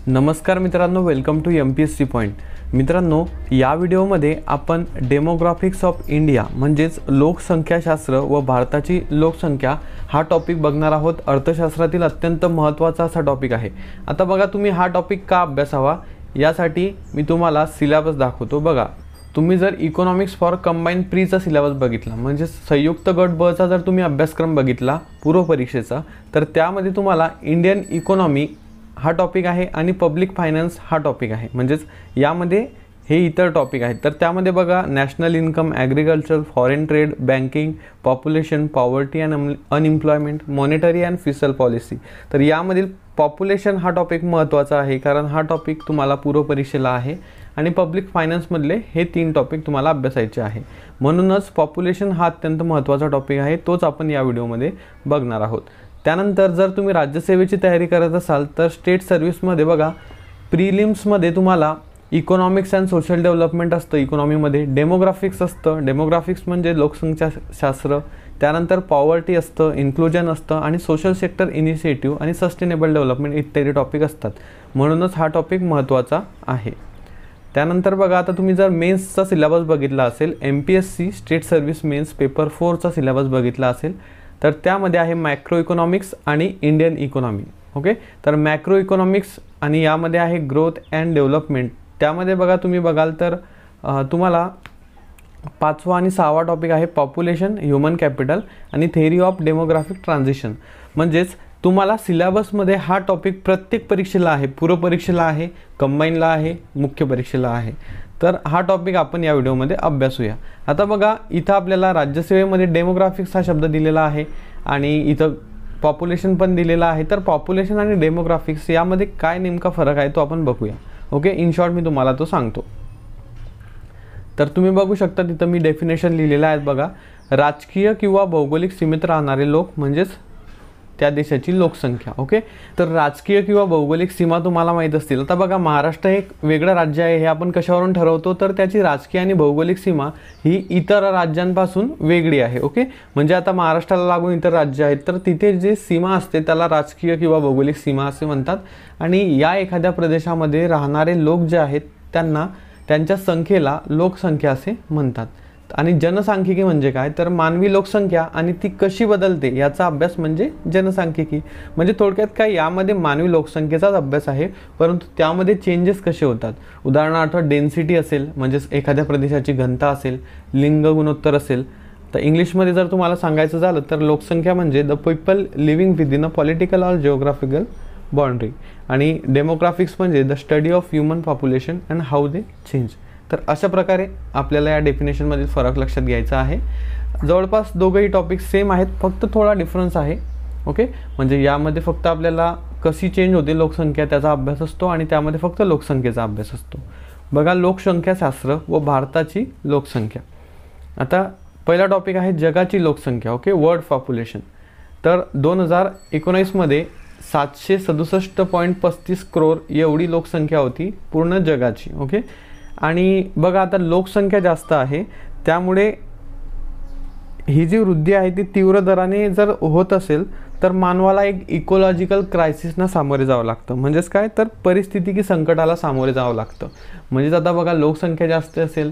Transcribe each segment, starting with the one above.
नमस्कार मित्रांनो, welcome to MPSC point. मित्रांनो, या व्हिडिओमध्ये आपण डेमोग्राफिक्स ऑफ इंडिया म्हणजेच लोकसंख्याशास्त्र व भारताची लोकसंख्या हा टॉपिक बघणार आहोत. अर्थशास्त्रातील अत्यंत महत्त्वाचा असा टॉपिक आहे. आता बघा, तुम्ही हा टॉपिक का अभ्यासावा यासाठी मी तुम्हाला सिलेबस दाखवतो. बघा, तुम्ही जर इकॉनॉमिक्स फॉर कंबाईन प्रीचा सिलेबस बघितला म्हणजे संयुक्त गट बचा जर तुम्ही अभ्यासक्रम बघितला पूर्व परीक्षेचा, तर त्यामध्ये तुम्हाला इंडियन इकॉनॉमी हा टॉपिक आहे आणि पब्लिक फायनान्स हा टॉपिक आहे. म्हणजेच यामध्ये हे इतर टॉपिक आहेत. तर त्यामध्ये बघा, national income, agriculture, foreign trade, banking, population, poverty and unemployment, monetary and fiscal policy. तर यामधील पॉप्युलेशन हा टॉपिक महत्त्वाचा आहे, कारण हा टॉपिक तुम्हाला पूर्व परीक्षेला आहे आणि पब्लिक फायनान्समधले हे 3 टॉपिक तुम्हाला अभ्यासायचे आहे. म्हणूनच पॉप्युलेशन हा अत्यंत महत्त्वाचा टॉपिक आहे, तोच आपण या व्हिडिओमध्ये बघणार आहोत. त्यानंतर जर तुम्ही राज्यसेवेची तयारी करत असाल तर स्टेट सर्व्हिसमध्ये बघा, प्रिलिम्समध्ये तुम्हाला इकॉनॉमिक्स अँड सोशल डेव्हलपमेंट असतं, इकॉनॉमीमध्ये डेमोग्राफिक्स असतं, डेमोग्राफिक्स म्हणजे लोकसंख्याशास्त्र, त्यानंतर पॉवर्टी असतं, इन्क्लुजन असतं आणि सोशल सेक्टर इनिशिएटिव्ह आणि सस्टेनेबल डेव्हलपमेंट इत्यादी टॉपिक असतात. म्हणूनच हा टॉपिक महत्त्वाचा आहे. त्यानंतर बघा, आता तुम्ही जर मेन्सचा सिलेबस बघितला असेल, MPSC state service mains paper 4चा सिलेबस बघितला असेल, तर त्यामध्ये आहे मॅक्रो इकॉनॉमिक्स आणि इंडियन इकॉनॉमी. ओके, तर मॅक्रो इकॉनॉमिक्स आणि यामध्ये आहे ग्रोथ अँड डेव्हलपमेंट. त्यामध्ये बघा, तुम्ही बघाल तर तुम्हाला 5वा आणि 6वा टॉपिक आहे पॉप्युलेशन, ह्युमन कॅपिटल आणि थेअरी ऑफ डेमोग्राफिक ट्रान्झिशन. म्हणजेच तुम्हाला सिलेबसमध्ये हा टॉपिक प्रत्येक परीक्षेला आहे, पूर्व परीक्षेला आहे, कंबाईनला आहे, मुख्य परीक्षेला आहे. तर हा टॉपिक आपण या व्हिडिओमध्ये अभ्यासूया. आता बघा, इथं आपल्याला राज्यसेवेमध्ये डेमोग्राफिक्स हा शब्द दिलेला आहे आणि इथं पॉप्युलेशन पण दिलेला आहे. तर पॉप्युलेशन आणि डेमोग्राफिक्स यामध्ये काय नेमका फरक आहे तो आपण बघूया. ओके, इन शॉर्ट मी तुम्हाला तो सांगतो. तर तुम्ही बघू शकता, तिथं मी डेफिनेशन लिहिलेलं आहे बघा. राजकीय किंवा भौगोलिक सीमेत राहणारे लोक म्हणजेच त्या देशाची लोकसंख्या. ओके, तर राजकीय किंवा भौगोलिक सीमा तुम्हाला माहीत असतील. आता बघा, महाराष्ट्र हे एक वेगळं राज्य आहे. हे आपण कशावरून ठरवतो, तर त्याची राजकीय आणि भौगोलिक सीमा ही इतर राज्यांपासून वेगळी आहे. ओके, म्हणजे आता महाराष्ट्राला लागून इतर राज्य आहेत, तर तिथे जे सीमा असते त्याला राजकीय किंवा भौगोलिक सीमा असे म्हणतात. आणि या एखाद्या प्रदेशामध्ये राहणारे लोक जे आहेत त्यांना, त्यांच्या संख्येला लोकसंख्या असे म्हणतात. आणि जनसांख्यिकी म्हणजे काय, तर मानवी लोकसंख्या आणि ती कशी बदलते याचा अभ्यास म्हणजे जनसांख्यिकी. म्हणजे थोडक्यात काय, यामध्ये मानवी लोकसंख्येचाच अभ्यास आहे, परंतु त्यामध्ये चेंजेस कसे होतात. उदाहरणार्थ डेन्सिटी असेल, म्हणजेच एखाद्या प्रदेशाची घनता असेल, लिंग गुणोत्तर असेल. तर इंग्लिशमध्ये जर तुम्हाला सांगायचं झालं तर लोकसंख्या म्हणजे the people living within a political or geographical boundary. आणि डेमोग्राफिक्स म्हणजे the study of human population and how they change. तर अशा प्रकारे आपल्याला या डेफिनेशनमधील फरक लक्षात घ्यायचा आहे. जवळपास दोघंही टॉपिक सेम आहेत, फक्त थोडा डिफरन्स आहे. ओके, म्हणजे यामध्ये फक्त आपल्याला कशी चेंज होते लोकसंख्या त्याचा अभ्यास असतो आणि त्यामध्ये फक्त लोकसंख्येचा अभ्यास असतो. बघा, लोकसंख्याशास्त्र व भारताची लोकसंख्या. आता पहिला टॉपिक आहे जगाची लोकसंख्या. Okay, world population. तर 2019मध्ये 767.35 करोड एवढी लोकसंख्या होती पूर्ण जगाची. ओके, आणि बघा, आता लोकसंख्या जास्त आहे त्यामुळे ही जी वृद्धी आहे ती तीव्र दराने जर होत असेल तर मानवाला एक इकोलॉजिकल क्रायसिसना सामोरे जावं लागतं. म्हणजेच काय, तर परिस्थितिकी संकटाला सामोरे जावं लागतं. म्हणजेच आता बघा, लोकसंख्या जास्त असेल,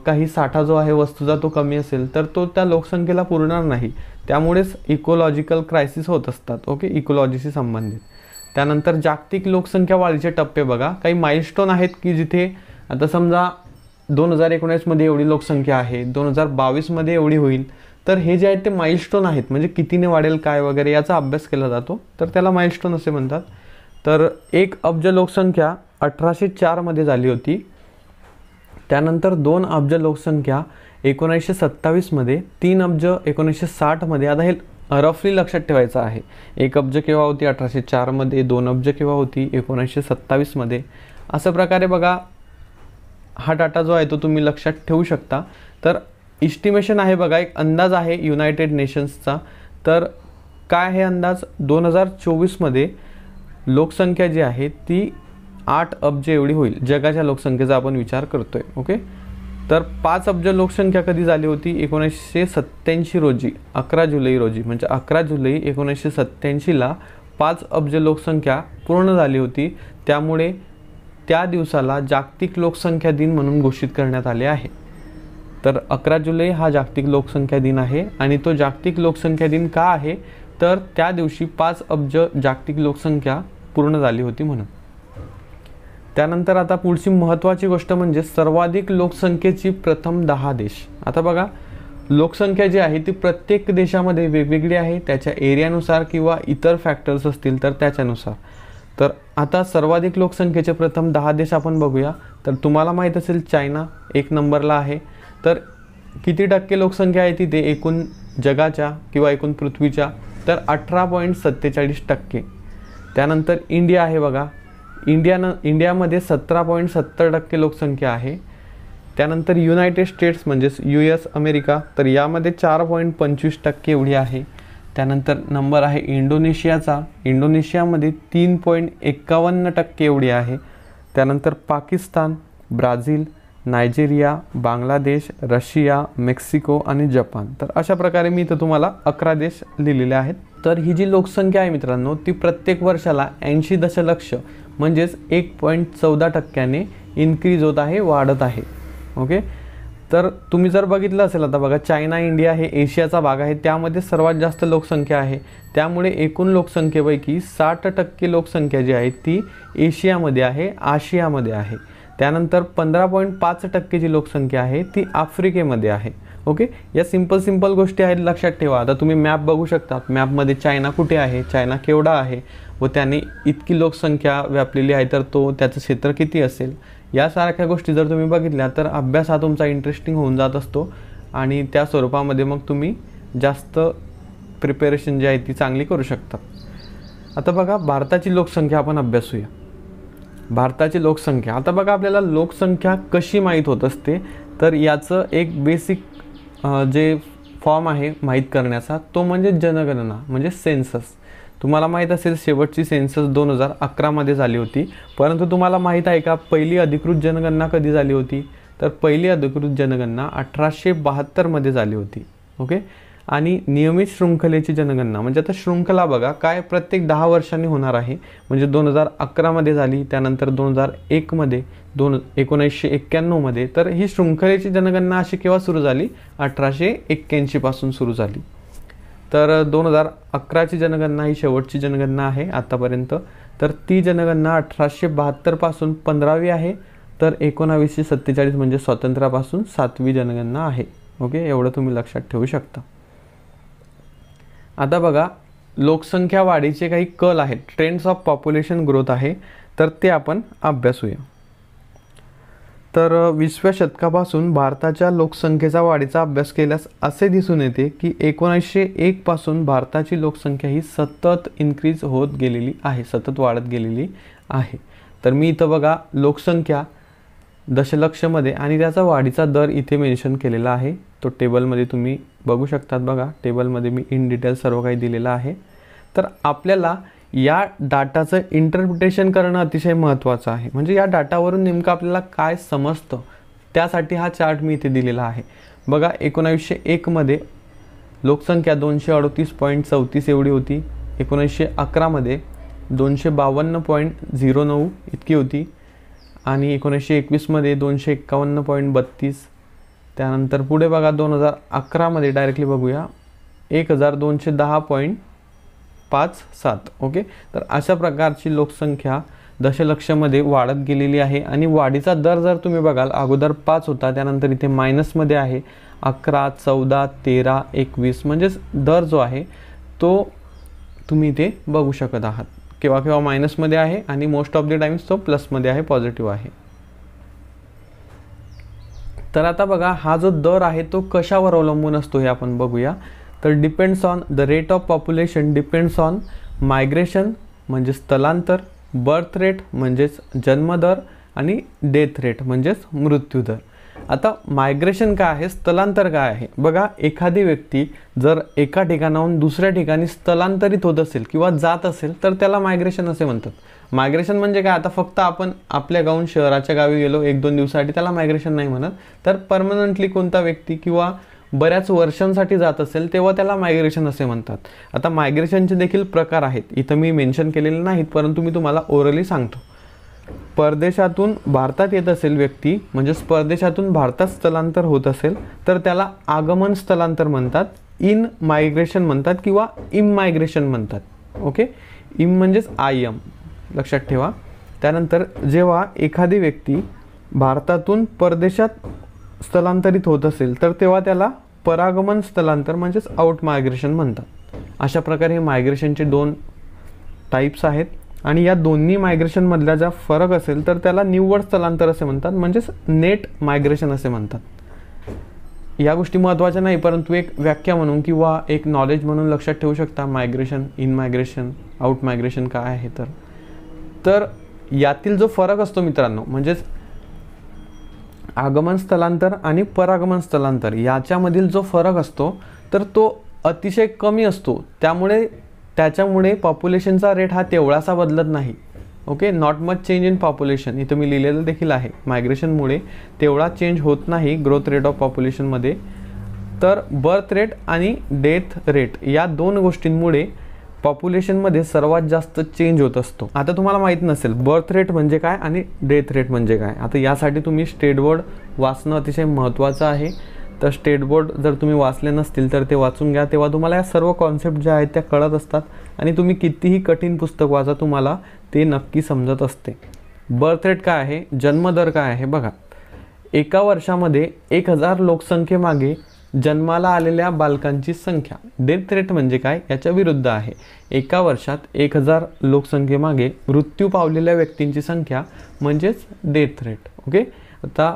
काही साठा जो आहे वस्तूचा तो कमी असेल, तर तो त्या लोकसंख्येला पुरणार नाही. त्यामुळेच इकोलॉजिकल क्रायसिस होत असतात. ओके, इकोलॉजीशी संबंधित. त्यानंतर जागतिक लोकसंख्या वाढीचे टप्पे बघा, काही माइलस्टोन आहेत की जिथे आता समजा 2019मध्ये एवढी लोकसंख्या आहे, 2022मध्ये एवढी होईल. तर हे जे आहेत ते माइलस्टोन आहेत, म्हणजे कितीने वाढेल काय वगैरे याचा अभ्यास केला जातो, तर त्याला माइलस्टोन असे म्हणतात. तर 1 अब्ज लोकसंख्या 1804मध्ये झाली होती. त्यानंतर 2 अब्ज लोकसंख्या 1927मध्ये, 3 अब्ज 1960मध्ये. आता हे रफली लक्षात ठेवायचं आहे. 1 अब्ज केव्हा होती 1804मध्ये, 2 अब्ज केव्हा होती 1927मध्ये. असं प्रकारे बघा, हा डाटा जो आहे तो तुम्ही लक्षात ठेवू शकता. तर इस्टिमेशन आहे बघा, एक अंदाज आहे युनायटेड नेशन्सचा. तर काय आहे अंदाज, 2024मध्ये लोकसंख्या जी आहे ती 8 अब्ज एवढी होईल. जगाच्या लोकसंख्येचा आपण विचार करतोय. ओके, तर 5 अब्ज लोकसंख्या कधी झाली होती, 1987 रोजी, 11 जुलै रोजी. म्हणजे 11 जुलै 1987ला 5 अब्ज लोकसंख्या पूर्ण झाली होती, त्यामुळे त्या दिवसाला जागतिक लोकसंख्या दिन म्हणून घोषित करण्यात आले आहे। तर 11 जुलै हा जागतिक लोकसंख्या दिन आहे आणि तो जागतिक लोकसंख्या दिन का आहे, तर त्या दिवशी 5 अब्ज जागतिक लोकसंख्या पूर्ण झाली होती म्हणून। त्यानंतर आता पुढची महत्त्वाची गोष्ट म्हणजे सर्वाधिक लोकसंख्येची प्रथम 10 देश। आता बघा, लोकसंख्या जी आहे ती प्रत्येक देशामध्ये वेगवेगळी आहे, त्याच्या एरियानुसार किंवा इतर फॅक्टर्स असतील तर त्याच्यानुसार। तर आता सर्वाधिक लोकसंख्येचे प्रथम 10 देश आपण बघूया। तर तुम्हाला माहीत असेल चायना 1 नंबरला आहे। तर किती टक्के लोकसंख्या आहे तिथे एकूण जगाच्या किंवा एकूण पृथ्वीच्या, तर 18.47%। त्यानंतर इंडिया आहे बघा, इंडियामध्ये 17.70% लोकसंख्या आहे। त्यानंतर युनायटेड स्टेट्स म्हणजेच US अमेरिका, तर यामध्ये 4.25% एवढी आहे। त्यानंतर नंबर आहे इंडोनेशियाचा, इंडोनेशियामध्ये 3.51% एवढी आहे। त्यानंतर Pakistan, Brazil, Nigeria, Bangladesh, Russia, Mexico आणि जपान। तर अशा प्रकारे मी इथं तुम्हाला 11 देश लिहिलेले आहेत। तर ही जी लोकसंख्या आहे मित्रांनो, ती प्रत्येक वर्षाला 80 दशलक्ष म्हणजेच 1.14% इन्क्रीज होत आहे, वाढत आहे। ओके, तर तुम्ही जर बघितलं असेल, आता बघा चायना इंडिया हे एशियाचा भाग आहे, त्यामध्ये सर्वात जास्त लोकसंख्या आहे, त्यामुळे एकूण लोकसंख्येपैकी 60% लोकसंख्या जी आहे ती एशियामध्ये आहे, आशियामध्ये आहे। त्यानंतर 15.5% जी लोकसंख्या आहे ती आफ्रिकेमध्ये आहे। ओके, या सिंपल गोष्टी आहेत, लक्षात ठेवा। आता तुम्ही मॅप बघू शकता, मॅपमध्ये चायना कुठे आहे, चायना केवढा आहे व त्याने इतकी लोकसंख्या व्यापलेली आहे, तर त्याचं क्षेत्र किती असेल, यासारख्या गोष्टी जर तुम्ही बघितल्या तर अभ्यास हा तुमचा इंटरेस्टिंग होऊन जात असतो आणि त्या स्वरूपामध्ये मग तुम्ही जास्त प्रिपेरेशन जी आहे ती चांगली करू शकता। आता बघा, भारताची लोकसंख्या आपण अभ्यासूया। भारताची लोकसंख्या, आता बघा आपल्याला लोकसंख्या कशी माहीत होत असते, तर याचं एक बेसिक जे फॉर्म आहे माहीत करण्याचा, तो म्हणजे जनगणना म्हणजे सेन्सस। तुम्हाला माहीत असेल शेवटची सेन्सस 2011 मध्ये झाली होती, परंतु तुम्हाला माहीत आहे का पहिली अधिकृत जनगणना कधी झाली होती, तर पहिली अधिकृत जनगणना 1872 मध्ये झाली होती। ओके, आणि नियमित शृंखलेची जनगणना म्हणजे आता शृंखला बघा काय प्रत्येक 10 वर्षांनी होणार आहे, म्हणजे 2011 मध्ये झाली, त्यानंतर 2001 मध्ये, 1991 मध्ये। तर ही शृंखलेची जनगणना अशी केव्हा सुरू झाली, 1881 पासून सुरू झाली। तर 2011 ची जनगणना ही शेवटची जनगणना आहे आतापर्यंत। तर ती जनगणना 1872 पासून 15वी आहे, तर 1947 म्हणजे स्वातंत्र्यापासून 7वी जनगणना आहे। ओके, एवढं तुम्ही लक्षात ठेवू शकता। आता बघा, लोकसंख्या वाढीचे काही कल आहेत, ट्रेंड्स ऑफ पॉप्युलेशन ग्रोथ आहे, तर ते आपण अभ्यासूया। तर 20व्या शतकापासून भारताच्या लोकसंख्येचा वाढीचा अभ्यास केल्यास असे दिसून येते की 1901 पासून भारताची लोकसंख्या ही सतत इन्क्रीज होत गेलेली आहे, सतत वाढत गेलेली आहे। तर मी इथं बघा लोकसंख्या दशलक्षमध्ये आणि त्याचा वाढीचा दर इथे मेन्शन केलेला आहे, तो टेबलमध्ये तुम्ही बघू शकतात। बघा टेबलमध्ये मी इन डिटेल सर्व काही दिलेलं आहे। तर आपल्याला या डाटाचं इंटरप्रिटेशन करणं अतिशय महत्त्वाचं आहे, म्हणजे या डाटावरून नेमकं आपल्याला काय समजतं त्यासाठी हा चार्ट मी इथे दिलेला आहे। बघा 1901 मध्ये लोकसंख्या 238.34 एवढी होती, 1911 मध्ये 252.09 इतकी होती आणि 1921 मध्ये 251.32। त्यानंतर पुढे बघा 2011 मध्ये डायरेक्टली बघूया 1210.57। ओके, तर अशा प्रकारची लोकसंख्या दशलक्षमध्ये वाढत गेलेली आहे आणि वाढीचा दर जर तुम्ही बघाल अगोदर 5 होता, त्यानंतर इथे मायनसमध्ये आहे 11, 14, 13, 21, म्हणजेच दर जो आहे तो तुम्ही इथे बघू शकत आहात। केव्हा केव्हा मायनसमध्ये आहे आणि मोस्ट ऑफ द टाइम्स तो प्लसमध्ये आहे, पॉझिटिव्ह आहे। तर आता बघा हा जो दर आहे तो कशावर अवलंबून असतो हे आपण बघूया। तर depends on the rate of population depends on migration म्हणजे स्थलांतर, बर्थ रेट म्हणजेच जन्मदर आणि डेथ रेट म्हणजेच मृत्यूदर। आता मायग्रेशन काय आहे, स्थलांतर काय आहे, बघा एखादी व्यक्ती जर एका ठिकाणाहून दुसऱ्या ठिकाणी स्थलांतरित होत असेल किंवा जात असेल तर त्याला मायग्रेशन असे म्हणतात। मायग्रेशन म्हणजे काय, आता फक्त आपण आपल्या गावून शहराच्या गावी गेलो 1-2 दिवसासाठी त्याला मायग्रेशन नाही म्हणत, तर परमनंटली कोणता व्यक्ती किंवा बऱ्याच वर्षांसाठी जात असेल तेव्हा त्याला मायग्रेशन असे म्हणतात. आता मायग्रेशनचे देखील प्रकार आहेत, इथं मी मेन्शन केलेले नाहीत, परंतु मी तुम्हाला ओरली सांगतो. परदेशातून भारतात येत असेल व्यक्ती, म्हणजेच परदेशातून भारतात स्थलांतर होत असेल तर त्याला आगमन स्थलांतर म्हणतात, इन मायग्रेशन म्हणतात किंवा इममायग्रेशन म्हणतात. ओके, इम म्हणजेच IM लक्षात ठेवा. त्यानंतर जेव्हा एखादी व्यक्ती भारतातून परदेशात स्थलांतरित होत असेल तर तेव्हा त्याला परागमन स्थलांतर म्हणजेच आउट मायग्रेशन म्हणतात. अशा प्रकारे हे मायग्रेशनचे 2 टाईप्स आहेत आणि या दोन्ही मायग्रेशनमधला जर फरक असेल तर त्याला निव्वळ स्थलांतर असे म्हणतात, म्हणजेच नेट मायग्रेशन असे म्हणतात. या गोष्टी महत्त्वाच्या नाही, परंतु एक व्याख्या म्हणून किंवा एक नॉलेज म्हणून लक्षात ठेवू शकता. Migration, in migration, out migration काय आहे तर यातील जो फरक असतो मित्रांनो, म्हणजेच आगमन स्थलांतर आणि परागमन स्थलांतर याच्यामधील जो फरक असतो तर तो अतिशय कमी असतो. त्याच्यामुळे पॉप्युलेशनचा रेट हा तेवढासा बदलत नाही. Okay, not much change in population, इथं मी लिहिलेलं देखील आहे. मायग्रेशनमुळे तेवढा चेंज होत नाही ग्रोथ रेट ऑफ पॉप्युलेशनमध्ये. तर बर्थ रेट आणि डेथ रेट या 2 गोष्टींमुळे पॉप्युलेशनमध्ये सर्वात जास्त चेंज होत असतो. आता तुम्हाला माहीत नसेल बर्थ रेट म्हणजे काय आणि डेथ रेट म्हणजे काय. आता यासाठी तुम्ही स्टेट बोर्ड वाचणं अतिशय महत्त्वाचं आहे. तर स्टेट बोर्ड जर तुम्ही वाचले नसतील तर ते वाचून घ्या, तेव्हा तुम्हाला या सर्व कॉन्सेप्ट ज्या आहेत त्या कळत असतात आणि तुम्ही कितीही कठीण पुस्तक वाचा तुम्हाला ते नक्की समजत असते. बर्थ रेट काय आहे, जन्मदर काय आहे बघा. एका वर्षामध्ये 1000 लोकसंख्येमागे जन्माला आलेल्या बालकांची संख्या. डेथ रेट म्हणजे काय, याच्या विरुद्ध आहे. एका वर्षात 1000 लोकसंख्येमागे मृत्यू पावलेल्या व्यक्तींची संख्या म्हणजेच डेथ रेट. ओके, आता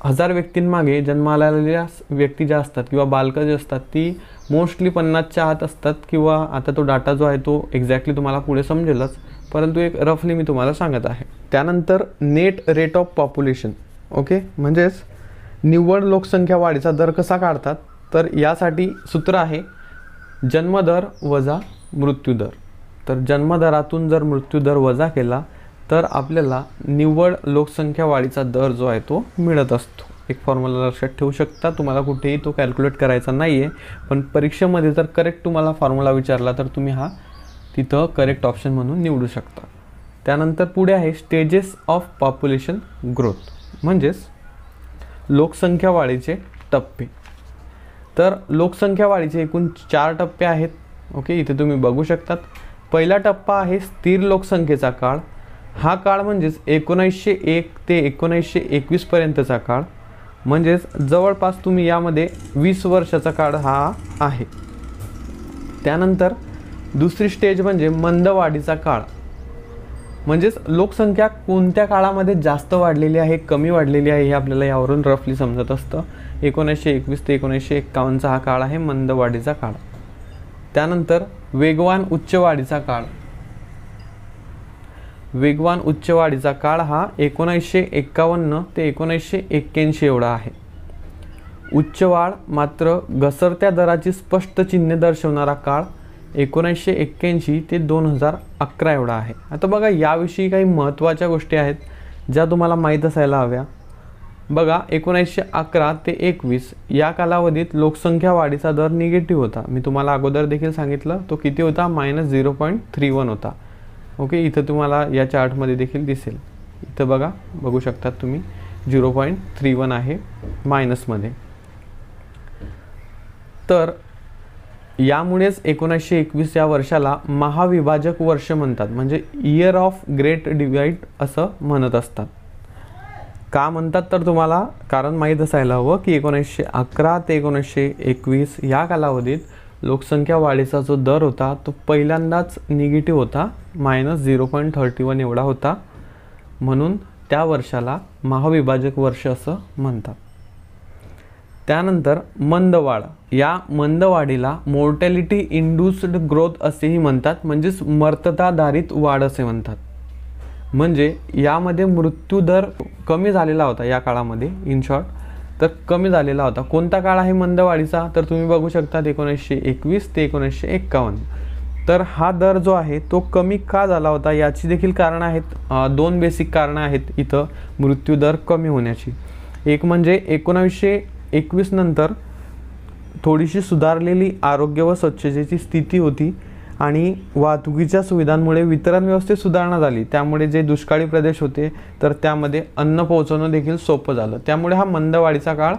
1000 व्यक्तींमागे जन्माला आलेल्या व्यक्ती ज्या असतात किंवा बालकं जे असतात ती मोस्टली 50च्या आत असतात, किंवा आता तो डाटा जो आहे तो एक्झॅक्टली तुम्हाला पुढे समजेलच, परंतु एक रफली मी तुम्हाला सांगत आहे. त्यानंतर net rate of population. Okay, म्हणजेच निव्वळ लोकसंख्या वाढीचा दर कसा काढतात, तर यासाठी सूत्र आहे जन्मदर वजा मृत्यूदर. तर जन्मदरातून जर मृत्यूदर वजा केला तर आपल्याला निव्वळ लोकसंख्या वाढीचा दर जो आहे तो मिळत असतो. एक फॉर्म्युला लक्षात ठेवू शकता, तुम्हाला कुठेही तो कॅल्क्युलेट करायचा नाही आहे, पण परीक्षेमध्ये जर करेक्ट तुम्हाला फॉर्म्युला विचारला तर तुम्ही हा तिथं करेक्ट ऑप्शन म्हणून निवडू शकता. त्यानंतर पुढे आहे स्टेजेस ऑफ पॉप्युलेशन ग्रोथ, म्हणजेच लोकसंख्या वाढीचे टप्पे. तर लोकसंख्या वाढीचे एकूण 4 टप्पे आहेत. ओके, इथे तुम्ही बघू शकतात. पहिला टप्पा आहे स्थिर लोकसंख्येचा काळ. हा काळ म्हणजेच 1901 ते 1921 पर्यंतचा काळ, म्हणजेच जवळपास तुम्ही यामध्ये 20 वर्षाचा काळ हा आहे. त्यानंतर दुसरी स्टेज म्हणजे मंद वाढीचा काळ, म्हणजेच लोकसंख्या कोणत्या काळामध्ये जास्त वाढलेली आहे कमी वाढलेली आहे हे आपल्याला यावरून रफली समजत असतं. 1921 ते 1951चा हा काळ आहे मंद वाढीचा काळ. त्यानंतर वेगवान उच्च वाढीचा काळ. वेगवान उच्च वाढीचा काळ हा 1951 ते 1981 एवढा आहे. उच्च वाढ मात्र घसरत्या दराची स्पष्ट चिन्हे दर्शवणारा काळ 1981 ते 2011 एवढा आहे. आता बघा, याविषयी काही महत्त्वाच्या गोष्टी आहेत ज्या तुम्हाला माहीत असायला हव्या. बघा, 1911 ते 21 या कालावधीत लोकसंख्या वाढीचा दर निगेटिव्ह होता. मी तुम्हाला अगोदर देखील सांगितलं, तो किती होता, -0.31 होता. ओके, इथं तुम्हाला या चार्टमध्ये देखील दिसेल. इथं बघू शकतात तुम्ही 0.31 आहे मायनसमध्ये. तर यामुळेच 1921 या वर्षाला महाविभाजक वर्ष म्हणतात, म्हणजे इयर ऑफ ग्रेट डिवाइड असं म्हणत असतात. का म्हणतात तर तुम्हाला कारण माहीत असायला हवं की 1911 ते 1921 या कालावधीत लोकसंख्या वाढीचा जो दर होता तो पहिल्यांदाच निगेटिव्ह होता, -0.31 एवढा होता, म्हणून त्या वर्षाला महाविभाजक वर्ष असं म्हणतात. त्यानंतर मंदवाढ. या मंदवाढीला मोर्टॅलिटी इंड्यूस्ड ग्रोथ असेही म्हणतात, म्हणजेच मर्तताधारित वाढ असे म्हणतात. म्हणजे यामध्ये मृत्यूदर कमी झालेला होता या काळामध्ये, इन शॉर्ट तर कमी झालेला होता. कोणता काळ आहे मंदवाढीचा, तर तुम्ही बघू शकता 1921 ते 1951. तर हा दर जो आहे तो कमी का झाला होता याची देखील कारणं आहेत. 2 बेसिक कारणं आहेत इथं मृत्यूदर कमी होण्याची. एक म्हणजे 1921 नंतर थोडीशी सुधारलेली आरोग्य व स्वच्छतेची स्थिती होती आणि वाहतुकीच्या सुविधांमुळे वितरण व्यवस्थेत सुधारणा झाली। त्यामुळे जे दुष्काळी प्रदेश होते तर त्यामध्ये अन्न पोहोचवणं देखील सोपं झालं। त्यामुळे हा मंद वाढीचा काळ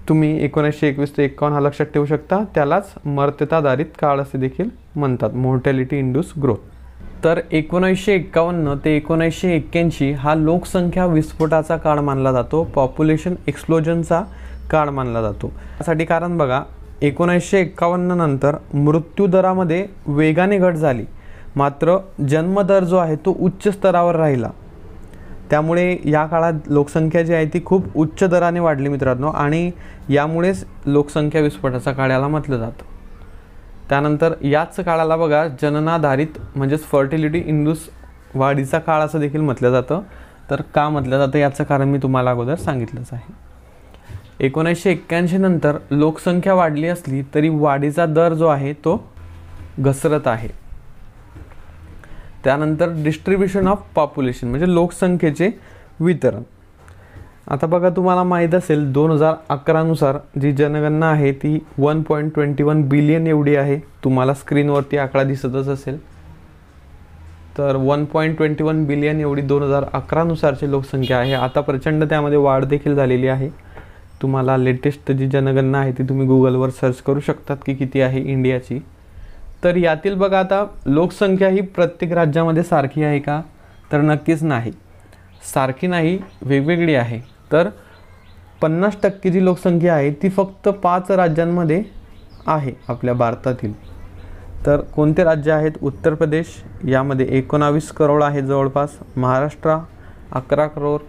तुम्ही 1921 ते 51 हा लक्षात ठेवू शकता। त्यालाच मर्यादाधारित काळ असे देखील म्हणतात, मोर्टॅलिटी इंड्यूस ग्रोथ। तर 1951 ते 1981 हा लोकसंख्या विस्फोटाचा काळ मानला जातो, पॉप्युलेशन एक्सप्लोजनचा काळ मानला जातो। त्यासाठी कारण बघा, 1951 नंतर मृत्यूदरामध्ये वेगाने घट झाली, मात्र जन्मदर जो आहे तो उच्च स्तरावर राहिला। त्यामुळे या काळात लोकसंख्या जी आहे ती खूप उच्च दराने वाढली मित्रांनो, आणि यामुळेच लोकसंख्या विस्फोटाचा काळ याला म्हटलं जातं। त्यानंतर याच काळाला बघा जननाधारित म्हणजेच फर्टिलिटी इंड्यूस वाढीचा काळ असं देखील म्हटलं जातं। तर का म्हटलं जातं याचं कारण मी तुम्हाला अगोदर सांगितलंच आहे। 1981 नंतर लोकसंख्या वाढली असली तरी वाढीचा दर जो आहे तो घसरत आहे। त्यानंतर डिस्ट्रीब्युशन ऑफ पॉप्युलेशन म्हणजे लोकसंख्येचे वितरण। आता बघा, तुम्हाला माहीत असेल 2011 नुसार जी जनगणना आहे ती 1.21 बिलियन एवढी आहे। तुम्हाला स्क्रीनवरती आकडा दिसतच असेल। तर 1.21 बिलियन एवढी 2011 नुसारची लोकसंख्या आहे। आता प्रचंड त्यामध्ये वाढ देखील झालेली आहे। तुम्हाला लेटेस्ट जी जनगणना आहे ती तुम्ही गुगलवर सर्च करू शकतात की किती आहे इंडियाची। तर यातील बघा, आता लोकसंख्या ही प्रत्येक राज्यामध्ये सारखी आहे का, तर नक्कीच नाही, सारखी नाही, वेगवेगळी आहे। तर 50% जी लोकसंख्या आहे ती फक्त 5 राज्यांमध्ये आहे आपल्या भारतातील। तर कोणते राज्य आहेत? उत्तर प्रदेश, यामध्ये 19 करोड आहे जवळपास, महाराष्ट्र 11 करोड,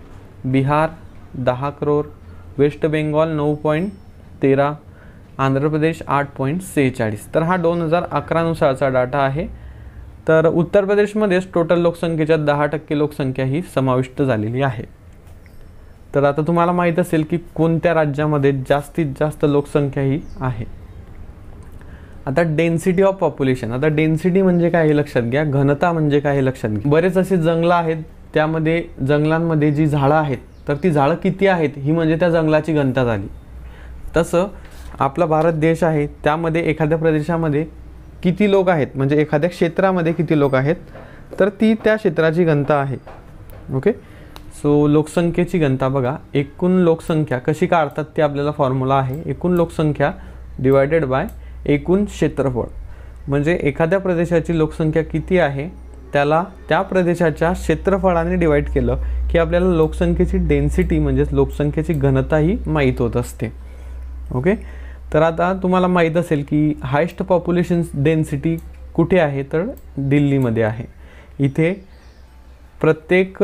बिहार 10 करोड, वेस्ट बेंगॉल 9.13, आंध्र प्रदेश 8.46। तर हा 2011 नुसारचा डाटा आहे। तर उत्तर प्रदेशमध्येच टोटल लोकसंख्येच्या 10% लोकसंख्या ही समाविष्ट झालेली आहे। तर आता तुम्हाला माहीत असेल की कोणत्या राज्यामध्ये जास्तीत जास्त लोकसंख्या ही आहे। आता डेन्सिटी ऑफ पॉप्युलेशन। आता डेन्सिटी म्हणजे काय हे लक्षात घ्या, घनता म्हणजे काय हे लक्षात घ्या। बरेच असे जंगलं आहेत, त्यामध्ये जंगलांमध्ये जी झाडं आहेत तर ती झाडं किती आहेत ही म्हणजे त्या जंगलाची घनता झाली। तसं आपला भारत देश आहे, त्यामध्ये एखाद्या प्रदेशामध्ये किती लोक आहेत म्हणजे एखाद्या क्षेत्रामध्ये किती लोक आहेत तर ती त्या क्षेत्राची घनता आहे। ओके, सो लोकसंख्येची घनता बघा, एकूण लोकसंख्या कशी काढतात ते आपल्याला फॉर्म्युला आहे, एकूण लोकसंख्या डिवायडेड बाय एकूण क्षेत्रफळ। म्हणजे एखाद्या प्रदेशाची लोकसंख्या किती आहे त्याला त्या प्रदेशाच्या क्षेत्रफळाने डिवाइड केलं की आपल्याला लोकसंख्येची डेन्सिटी म्हणजेच लोकसंख्येची घनता ही माहीत होत असते। ओके, तर आता तुम्हाला माहीत असेल की हायेस्ट पॉप्युलेशन डेन्सिटी कुठे आहे तर दिल्लीमध्ये आहे। इथे प्रत्येक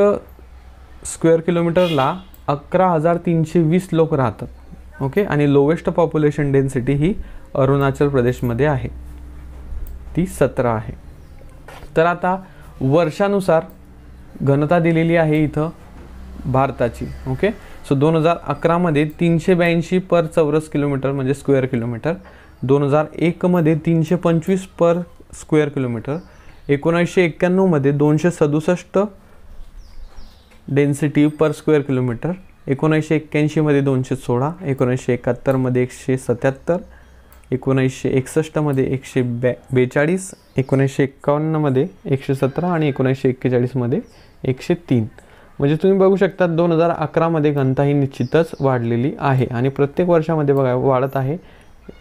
स्क्वेअर किलोमीटरला 11,320 लोक राहतात। ओके, आणि लोवेस्ट पॉप्युलेशन डेन्सिटी ही अरुणाचल प्रदेशमध्ये आहे, ती 17 आहे। तर आता वर्षानुसार घनता दिलेली आहे इथं भारताची। ओके, सो 2011 मध्ये 382 पर चौरस किलोमीटर म्हणजे स्क्वेअर किलोमीटर, 2001 मध्ये 325 पर स्क्वेअर किलोमीटर, 1991 मध्ये 267 डेन्सिटी पर स्क्वेअर किलोमीटर, 1981 मध्ये 216, 1971 मध्ये 177, 1961 मध्ये 142, 1951 मध्ये 117 आणि 1941 मध्ये 103। म्हणजे तुम्ही बघू शकता 2011 मध्ये घनता ही निश्चितच वाढलेली आहे आणि प्रत्येक वर्षामध्ये बघा वाढत आहे।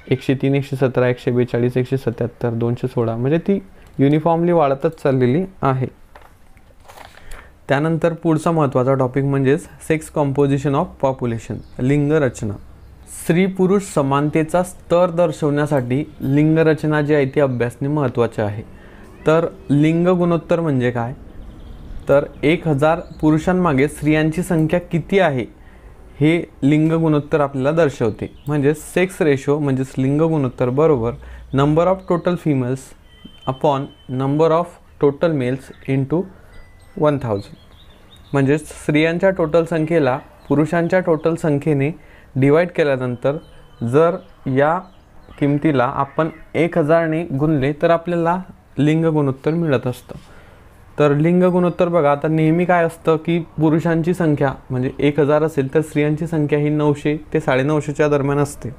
103, 117, 142, 177, 216 म्हणजे ती युनिफॉर्मली वाढतच चाललेली आहे। त्यानंतर पुढचा महत्त्वाचा टॉपिक म्हणजेच सेक्स कॉम्पोजिशन ऑफ पॉप्युलेशन, लिंग रचना। स्त्री पुरुष समानतेचा स्तर दर्शवण्यासाठी लिंग रचना जी आहे ती अभ्यासणे महत्त्वाचे आहे। तर लिंग गुणोत्तर म्हणजे काय, तर 1000 पुरुषांमागे स्त्रियांची संख्या किती आहे हे लिंग गुणोत्तर आपल्याला दर्शवते। म्हणजे सेक्स रेशो म्हणजेच लिंग गुणोत्तर बरोबर number of total females upon number of total males into 1000। म्हणजे स्त्रियांच्या टोटल संख्येला पुरुषांच्या टोटल संख्येने डिवाइड केल्यानंतर जर या किमतीला आपण 1000 ने गुणले तर आपल्याला लिंग गुणोत्तर मिळत असतं। तर लिंग गुणोत्तर बघा, आता नेहमी काय असतं की पुरुषांची संख्या म्हणजे 1000 असेल तर स्त्रियांची संख्या ही 900 ते 950च्या दरम्यान असते।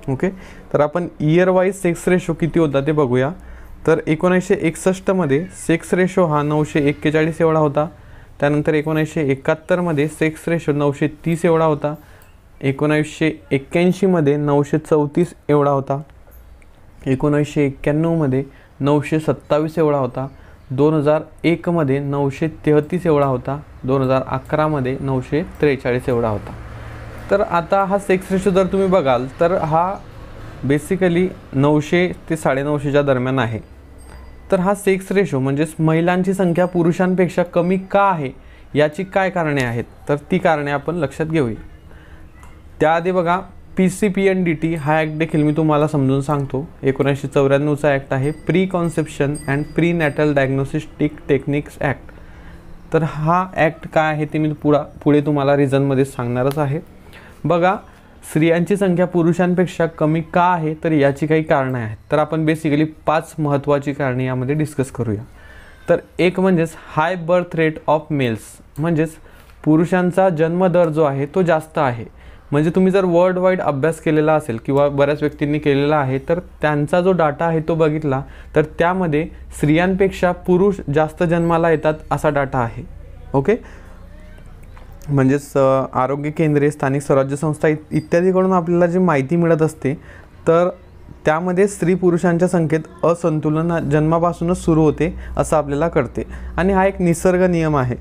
ओके, तर आपण इयर वाईज सेक्स रेशो किती होता ते बघूया. तर 1961 मध्ये सेक्स रेशो हा 941 एवढा होता. त्यानंतर 1971 मध्ये सेक्स रेशो 930 एवढा होता. 1981 मध्ये 934 एवढा होता. 1991 मध्ये 927 एवढा होता. 2001 मध्ये 933 एवढा होता. 2011 मध्ये 943 एवढा होता. तर आता हा सेक्स रेशो जर तुम्ही बघाल तर हा बेसिकली 900 ते 950च्या दरम्यान आहे. तर हा सेक्स रेशो म्हणजेच महिलांची संख्या पुरुषांपेक्षा कमी का आहे याची काय कारणे आहेत, तर ती कारणे आपण लक्षात घेऊया. त्याआधी बघा, PCPNDT हा ॲक्ट देखील मी तुम्हाला समजून सांगतो. 1994चा ॲक्ट आहे, pre conception and pre natal diagnostic techniques act. तर हा ॲक्ट काय आहे ते मी पुढे तुम्हाला रिझनमध्ये सांगणारच आहे. बघा, स्त्रियांची संख्या पुरुषांपेक्षा कमी का आहे, तर याची काही कारणं आहेत. तर आपण बेसिकली 5 महत्त्वाची कारणे यामध्ये डिस्कस करूया. तर एक म्हणजेच हाय बर्थ रेट ऑफ मेल्स, म्हणजेच पुरुषांचा जन्मदर जो आहे तो जास्त आहे. म्हणजे तुम्ही जर वर्ल्ड वाईड अभ्यास केलेला असेल किंवा बऱ्याच व्यक्तींनी केलेला आहे, तर त्यांचा जो डाटा आहे तो बघितला तर त्यामध्ये स्त्रियांपेक्षा पुरुष जास्त जन्माला येतात असा डाटा आहे. ओके, म्हणजेच आरोग्य केंद्रे, स्थानिक स्वराज्य संस्था इत्यादीकडून आपल्याला जी माहिती मिळत असते तर त्यामध्ये स्त्री पुरुषांच्या संख्येत असंतुलन जन्मापासूनच सुरू होते असं आपल्याला कळते. आणि हा एक निसर्ग नियम आहे.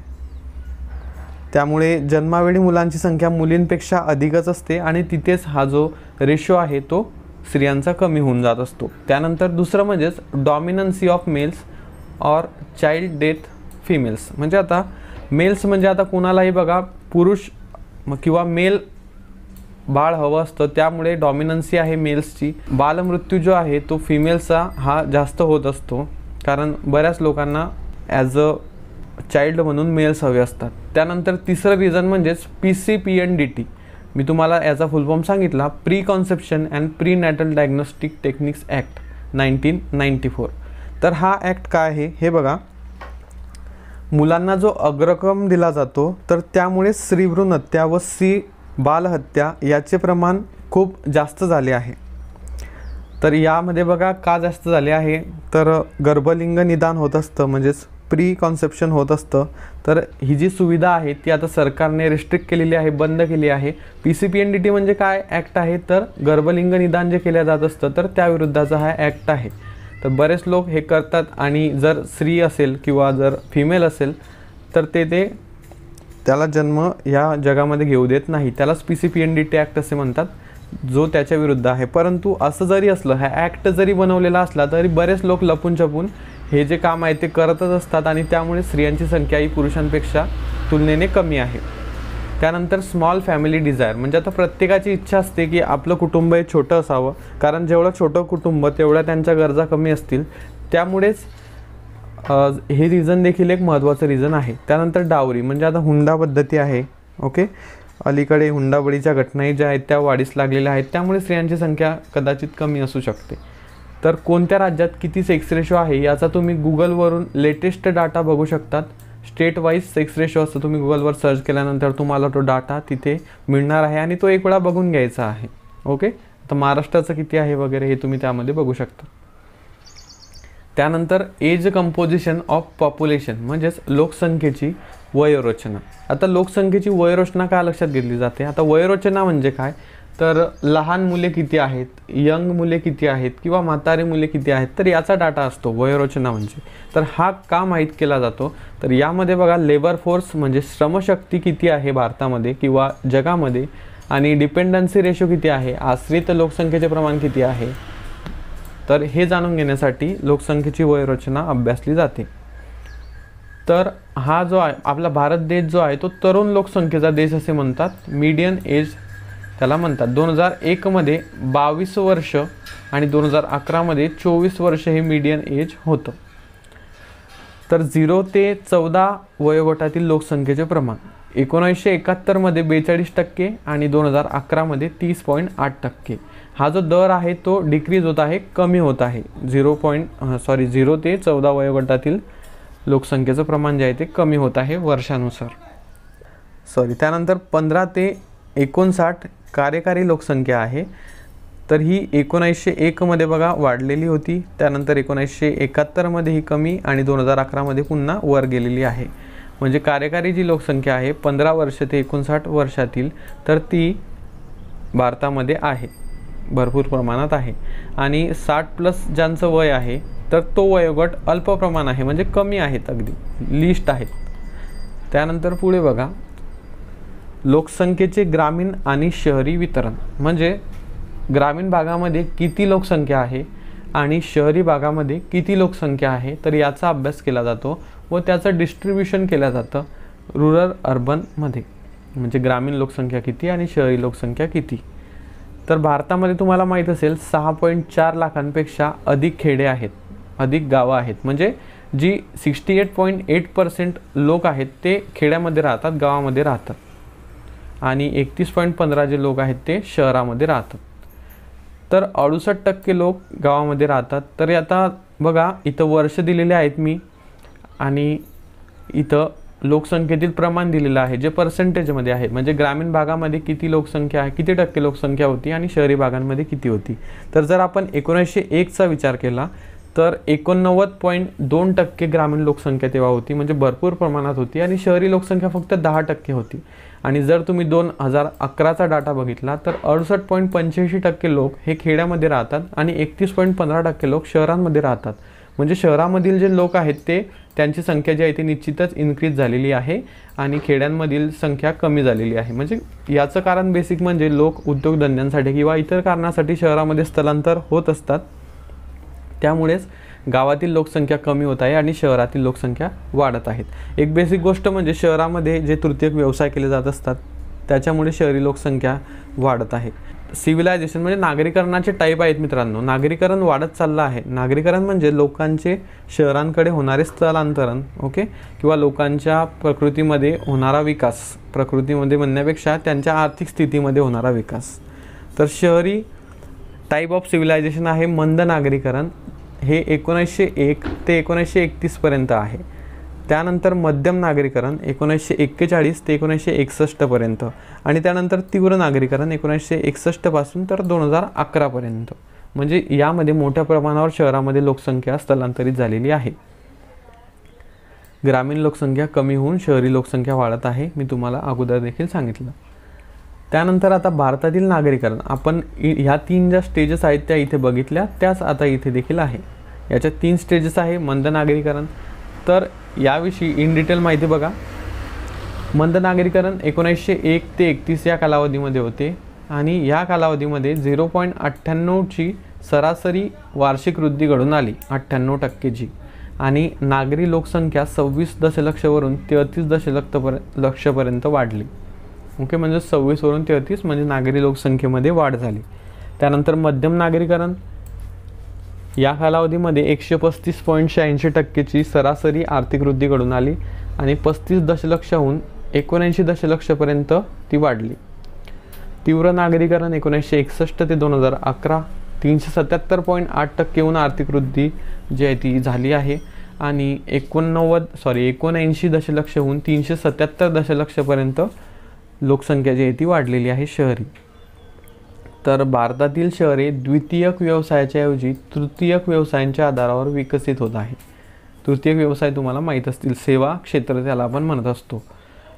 त्यामुळे जन्मावेळी मुलांची संख्या मुलींपेक्षा अधिकच असते आणि तिथेच हा जो रेशो आहे तो स्त्रियांचा कमी होऊन जात असतो. त्यानंतर दुसरं म्हणजेच dominancy of males or child death females. म्हणजे आता मेल्स म्हणजे आता कोणालाही बघा पुरुष किंवा मेल बाळ हवं असतं, त्यामुळे डॉमिनन्सी आहे मेल्सची. बालमृत्यू जो आहे तो फिमेल्सचा हा जास्त होत असतो, कारण बऱ्याच लोकांना ॲज अ चाइल्ड म्हणून मेल्स हवे असतात. त्यानंतर तिसरं रिझन म्हणजेच PCPNDT. मी तुम्हाला याचा फुल फॉर्म सांगितला, pre conception and pre natal diagnostic techniques act 1994. तर हा ॲक्ट काय आहे हे बघा. मुलांना जो अग्रक्रम दिला जातो तर त्यामुळे स्त्रीभ्रूण हत्या व स्त्री बालहत्या याचे प्रमाण खूप जास्त झाले आहे. तर यामध्ये बघा का जास्त झाले आहे, तर गर्भलिंग निदान होत असतं, म्हणजेच प्री कॉन्सेप्शन होत असतं. तर ही जी सुविधा आहे ती आता सरकारने रिस्ट्रिक्ट केलेली आहे, बंद केली आहे. PCPNDT म्हणजे काय ॲक्ट आहे, तर गर्भलिंग निदान जे केलं जात असतं तर त्याविरुद्धचा हा ॲक्ट आहे. तर बरेच लोक हे करतात आणि जर स्त्री असेल किंवा जर फिमेल असेल तर ते त्याला जन्म या जगामध्ये घेऊ देत नाही. त्यालाच PCPNDT ॲक्ट असे म्हणतात, जो त्याच्या विरुद्ध आहे. परंतु असं जरी असलं, हा ॲक्ट जरी बनवलेला असला तरी बरेच लोक लपून छपून हे जे काम आहे ते करतच असतात आणि त्यामुळे स्त्रियांची संख्या ही पुरुषांपेक्षा तुलनेने कमी आहे. त्यानंतर स्मॉल फॅमिली डिझायर. म्हणजे आता प्रत्येकाची इच्छा असते की आपलं कुटुंब हे छोटं असावं, कारण जेवढं छोटं कुटुंब तेवढ्या त्यांच्या गरजा कमी असतील. त्यामुळेच हे रिझन देखील एक महत्त्वाचं रिझन आहे. त्यानंतर डावरी. म्हणजे आता हुंडा पद्धती आहे. ओके, अलीकडे हुंडाबळीच्या घटनाही ज्या आहेत त्या वाढीस लागलेल्या आहेत, त्यामुळे स्त्रियांची संख्या कदाचित कमी असू शकते. तर कोणत्या राज्यात किती सेक्स रेशो आहे याचा तुम्ही गुगलवरून लेटेस्ट डाटा बघू शकतात. स्टेट वाईज सेक्स रेशो असं तुम्ही गुगलवर सर्च केल्यानंतर तुम्हाला तो डाटा तिथे मिळणार आहे आणि तो एक वेळा बघून घ्यायचा आहे. ओके, तर महाराष्ट्राचं किती आहे वगैरे हे तुम्ही त्यामध्ये बघू शकता. त्यानंतर एज कंपोजिशन ऑफ पॉप्युलेशन, म्हणजेच लोकसंख्येची वयोरचना. आता लोकसंख्येची वयोरचना काय लक्षात घेतली जाते. आता वयोरचना म्हणजे काय, तर लहान मुले किती आहेत, यंग मुले किती आहेत किंवा म्हातारे मुले किती आहेत, तर याचा डाटा असतो वयोरचना म्हणजे. तर हा का माहीत केला जातो, तर यामध्ये बघा लेबर फोर्स म्हणजे श्रमशक्ती किती आहे भारतामध्ये किंवा जगामध्ये, आणि डिपेंडन्सी रेशो किती आहे, आश्रित लोकसंख्येचे प्रमाण किती आहे. तर हे जाणून घेण्यासाठी लोकसंख्येची वयोरचना अभ्यासली जाते. तर हा जो आहे आपला भारत देश जो आहे तो तरुण लोकसंख्येचा देश असे म्हणतात, मीडियन एज त्याला म्हणतात. 2001 मध्ये 22 वर्ष आणि 2011 मध्ये 24 वर्ष हे मीडियन एज होतं. तर 0 ते 14 वयोगटातील लोकसंख्येचे प्रमाण 1971 मध्ये 42% आणि 2011 मध्ये 30.8%. हा जो दर आहे तो डिक्रीज होत आहे, कमी होत आहे. 0 ते 14 वयोगटातील लोकसंख्येचं प्रमाण जे आहे ते कमी होत आहे वर्षानुसार. त्यानंतर 15 ते 59 कार्यकारी लोकसंख्या आहे. तर ही 1901 मध्ये बघा वाढलेली होती, त्यानंतर 1971 मध्ये ही कमी आणि 2011 मध्ये पुन्हा वर गेलेली आहे. म्हणजे कार्यकारी जी लोकसंख्या आहे 15 वर्ष ते 59 वर्षातील, तर ती भारतामध्ये आहे, भरपूर प्रमाणात आहे. आणि 60+ ज्यांचं वय आहे तर तो वयोगट अल्प प्रमाण आहे, म्हणजे कमी आहेत, अगदी लिस्ट आहेत. त्यानंतर पुढे बघा, लोकसंख्येचे ग्रामीण आणि शहरी वितरण, म्हणजे ग्रामीण भागामध्ये किती लोकसंख्या आहे आणि शहरी भागामध्ये किती लोकसंख्या आहे, तर याचा अभ्यास केला जातो व त्याचं डिस्ट्रीब्युशन केलं जातं रुरल अर्बनमध्ये. म्हणजे ग्रामीण लोकसंख्या किती आणि शहरी लोकसंख्या किती. तर भारतामध्ये तुम्हाला माहीत असेल 6.4 लाखांपेक्षा अधिक खेडे आहेत, अधिक गावं आहेत. म्हणजे जी 68.8% लोक आहेत ते खेड्यामध्ये राहतात, गावामध्ये राहतात, आणि 31.15 जे लोक आहेत ते शहरामध्ये राहतात. तर 68% लोक गावामध्ये राहतात. तर आता बघा, इथं वर्ष दिलेले आहेत मी, आणि इथं लोकसंख्येतील प्रमाण दिलेलं आहे जे पर्सेंटेजमध्ये आहे. म्हणजे ग्रामीण भागामध्ये किती लोकसंख्या आहे, किती टक्के लोकसंख्या होती आणि शहरी भागांमध्ये किती होती. तर जर आपण 1901चा विचार केला तर 89.2% ग्रामीण लोकसंख्या तेव्हा होती, म्हणजे भरपूर प्रमाणात होती, आणि शहरी लोकसंख्या फक्त 10% होती. आणि जर तुम्ही 2011चा डाटा बघितला तर 68.85% लोक हे खेड्यामध्ये राहतात आणि 31.15% लोक शहरांमध्ये राहतात. म्हणजे शहरामधील जे लोक आहेत ते त्यांची संख्या जी आहे ती निश्चितच इन्क्रीज झालेली आहे आणि खेड्यांमधील संख्या कमी झालेली आहे. म्हणजे याचं कारण बेसिक म्हणजे लोक उद्योगधंद्यांसाठी किंवा इतर कारणासाठी शहरामध्ये स्थलांतर होत असतात, त्यामुळेच गावातील लोकसंख्या कमी होत आहे आणि शहरातील लोकसंख्या वाढत आहेत. एक बेसिक गोष्ट म्हणजे शहरामध्ये जे तृतीयक व्यवसाय केले जात असतात त्याच्यामुळे शहरी लोकसंख्या वाढत आहे. सिव्हिलायझेशन म्हणजे नागरीकरणाचे टाईप आहेत मित्रांनो. नागरीकरण वाढत चाललं आहे. नागरीकरण म्हणजे लोकांचे शहरांकडे होणारे स्थलांतरण, ओके, किंवा लोकांच्या प्रकृतीमध्ये होणारा विकास, प्रकृतीमध्ये म्हणण्यापेक्षा त्यांच्या आर्थिक स्थितीमध्ये होणारा विकास. तर शहरी टाईप ऑफ सिव्हिलायझेशन आहे मंद नागरीकरण, हे 1901 ते 1931 पर्यंत आहे. त्यानंतर मध्यम नागरीकरण 1941 ते 1961 पर्यंत, आणि त्यानंतर तीव्र नागरीकरण 1961 पासून तर 2011 पर्यंत. म्हणजे यामध्ये मोठ्या प्रमाणावर शहरामध्ये लोकसंख्या स्थलांतरित झालेली आहे. ग्रामीण लोकसंख्या कमी होऊन शहरी लोकसंख्या वाढत आहे, मी तुम्हाला अगोदर देखील सांगितलं. त्यानंतर आता भारतातील नागरीकरण, आपण ह्या 3 ज्या स्टेजेस आहेत त्या इथे बघितल्या, त्याच आता इथे देखील आहे. याच्या 3 स्टेजेस आहे. मंद नागरीकरण, तर याविषयी इन डिटेल माहिती बघा. मंद नागरीकरण 1901 ते 31 या कालावधीमध्ये होते, आणि या कालावधीमध्ये 0.98ची सरासरी वार्षिक वृद्धी घडून आली, 98%ची, आणि नागरी लोकसंख्या 26 दशलक्षवरून 33 दशलक्षपर्यंत वाढली. ओके, म्हणजे 26 वरून 33 म्हणजे नागरी लोकसंख्येमध्ये वाढ झाली. त्यानंतर मध्यम नागरीकरण, या कालावधीमध्ये 135.86%ची सरासरी आर्थिक वृद्धी घडून आली आणि 35 दशलक्षहून 79 दशलक्षपर्यंत ती वाढली. तीव्र नागरीकरण 1961 ते 2011 377.8%हून आर्थिक वृद्धी जी आहे ती झाली आहे, आणि 79 दशलक्षहून 377 दशलक्षपर्यंत लोकसंख्या जी आहे ती वाढलेली आहे शहरी. तर भारतातील शहरे द्वितीयक व्यवसायाच्या ऐवजी तृतीयक व्यवसायांच्या आधारावर विकसित होत आहे. तृतीयक व्यवसाय तुम्हाला माहीत असतील, सेवा क्षेत्र त्याला आपण म्हणत असतो.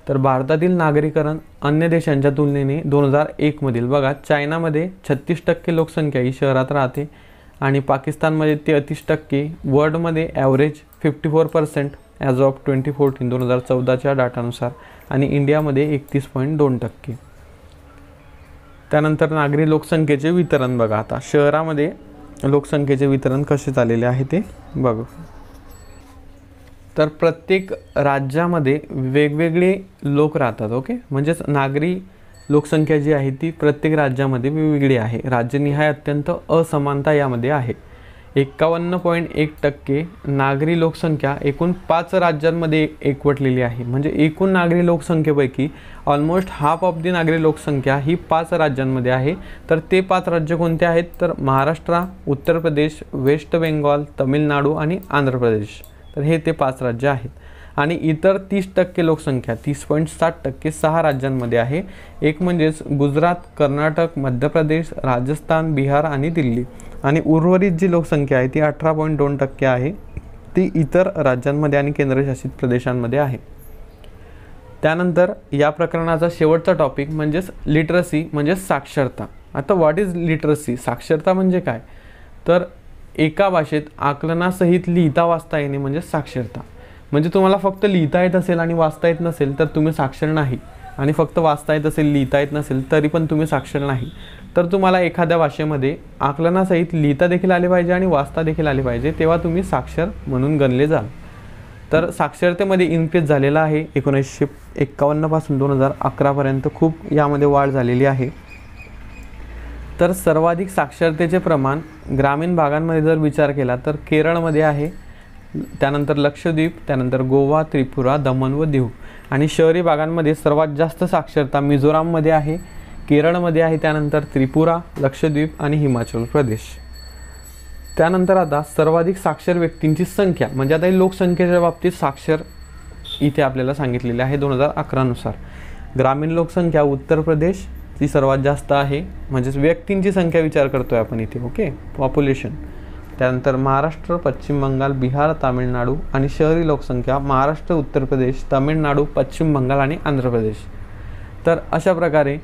तर भारतातील नागरीकरण अन्य देशांच्या तुलनेने 2001 मधील बघा, चायनामध्ये 36% लोकसंख्या ही शहरात राहते, आणि पाकिस्तानमध्ये 33%, वर्ल्डमध्ये ॲव्हरेज 54% ॲज ऑफ 2014 डाटानुसार, आणि इंडियामध्ये 31.2%. त्यानंतर नागरी लोकसंख्येचे वितरण बघा. आता शहरामध्ये लोकसंख्येचे वितरण कसे चाललेले आहे ते बघू. तर प्रत्येक राज्यामध्ये वेगवेगळे लोक राहतात, ओके, म्हणजेच नागरी लोकसंख्या जी आहे ती प्रत्येक राज्यामध्ये वेगवेगळी आहे. राज्यनिहाय अत्यंत असमानता यामध्ये आहे. 51.1% नागरी लोकसंख्या एकूण 5 राज्यांमध्ये एकवटलेली आहे. म्हणजे एकूण नागरी लोकसंख्येपैकी ऑलमोस्ट हाफ ऑफ दी नागरी लोकसंख्या ही 5 राज्यांमध्ये आहे. तर ते 5 राज्य कोणते आहेत, तर महाराष्ट्र, उत्तर प्रदेश, वेस्ट बेंगॉल, तमिळनाडू आणि आंध्र प्रदेश. तर हे ते 5 राज्य आहेत. आणि इतर 30% लोकसंख्या 30.7% 6 राज्यांमध्ये आहे. एक म्हणजेच गुजरात, कर्नाटक, मध्य प्रदेश, राजस्थान, बिहार आणि दिल्ली. आणि उर्वरित जी लोकसंख्या आहे ती 18.2% आहे, ती इतर राज्यांमध्ये आणि केंद्रशासित प्रदेशांमध्ये आहे. त्यानंतर या प्रकरणाचा शेवटचा टॉपिक म्हणजेच लिटरसी म्हणजेच साक्षरता. आता व्हॉट इज लिटरसी, साक्षरता म्हणजे काय, तर एका भाषेत आकलनासहित लिहिता वाचता येणे म्हणजे साक्षरता. म्हणजे तुम्हाला फक्त लिहिता येत असेल आणि वाचता येत नसेल तर तुम्ही साक्षर नाही, आणि फक्त वाचता येत असेल लिहिता येत नसेल तरी पण तुम्ही साक्षर नाही. तर तुम्हाला एखाद्या भाषेमध्ये आकलनासहित लिहिता देखील आले पाहिजे आणि वाचता देखील आले पाहिजे, तेव्हा तुम्ही साक्षर म्हणून गणले जाल. तर साक्षरतेमध्ये इन्क्रीज झालेला आहे 1951 पासून 2011 पर्यंत खूप यामध्ये वाढ झालेली आहे. तर सर्वाधिक साक्षरतेचे प्रमाण ग्रामीण भागांमध्ये जर विचार केला तर केरळमध्ये आहे, त्यानंतर लक्षद्वीप, त्यानंतर गोवा, त्रिपुरा, दमण व दीव. आणि शहरी भागांमध्ये सर्वात जास्त साक्षरता मिझोराममध्ये आहे, केरळमध्ये आहे, त्यानंतर त्रिपुरा, लक्षद्वीप आणि हिमाचल प्रदेश. त्यानंतर आता सर्वाधिक साक्षर व्यक्तींची संख्या, म्हणजे आता ही लोकसंख्येच्या बाबतीत साक्षर इथे आपल्याला सांगितलेले आहे 2011 नुसार. ग्रामीण लोकसंख्या उत्तर प्रदेश ती सर्वात जास्त आहे, म्हणजेच व्यक्तींची संख्या विचार करतोय आपण इथे, ओके, पॉप्युलेशन. त्यानंतर महाराष्ट्र, पश्चिम बंगाल, बिहार, तामिळनाडू. आणि शहरी लोकसंख्या महाराष्ट्र, उत्तर प्रदेश, तामिळनाडू, पश्चिम बंगाल आणि आंध्र प्रदेश. तर अशा प्रकारे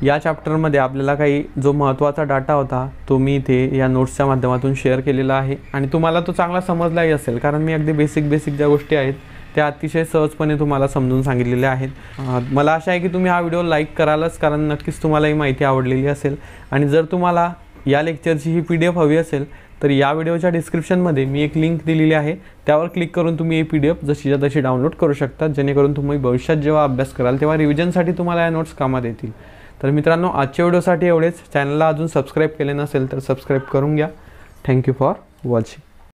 या चॅप्टरमध्ये आपल्याला काही जो महत्त्वाचा डाटा होता तो मी इथे या नोट्सच्या माध्यमातून शेअर केलेला आहे, आणि तुम्हाला तो चांगला समजलाही असेल, कारण मी अगदी बेसिक ज्या गोष्टी आहेत त्या अतिशय सहजपणे तुम्हाला समजून सांगितलेल्या आहेत. मला आशा आहे की तुम्ही हा व्हिडिओ लाईक करालच, कारण नक्कीच तुम्हाला ही माहिती आवडलेली असेल. आणि जर तुम्हाला या लेक्चरची ही PDF हवी असेल तर या व्हिडिओच्या डिस्क्रिप्शनमध्ये मी एक लिंक दिलेली आहे, त्यावर क्लिक करून तुम्ही ही PDF जशीच्या तशी डाउनलोड करू शकता, जेणेकरून तुम्ही भविष्यात जेव्हा अभ्यास कराल तेव्हा रिव्हिजनसाठी तुम्हाला या नोट्स कामात येतील. तर मित्रांनो, आजच्या व्हिडिओसाठी एवढेच. चॅनलला अजून सबस्क्राईब केले नसेल तर सबस्क्राईब करून घ्या. Thank you for watching.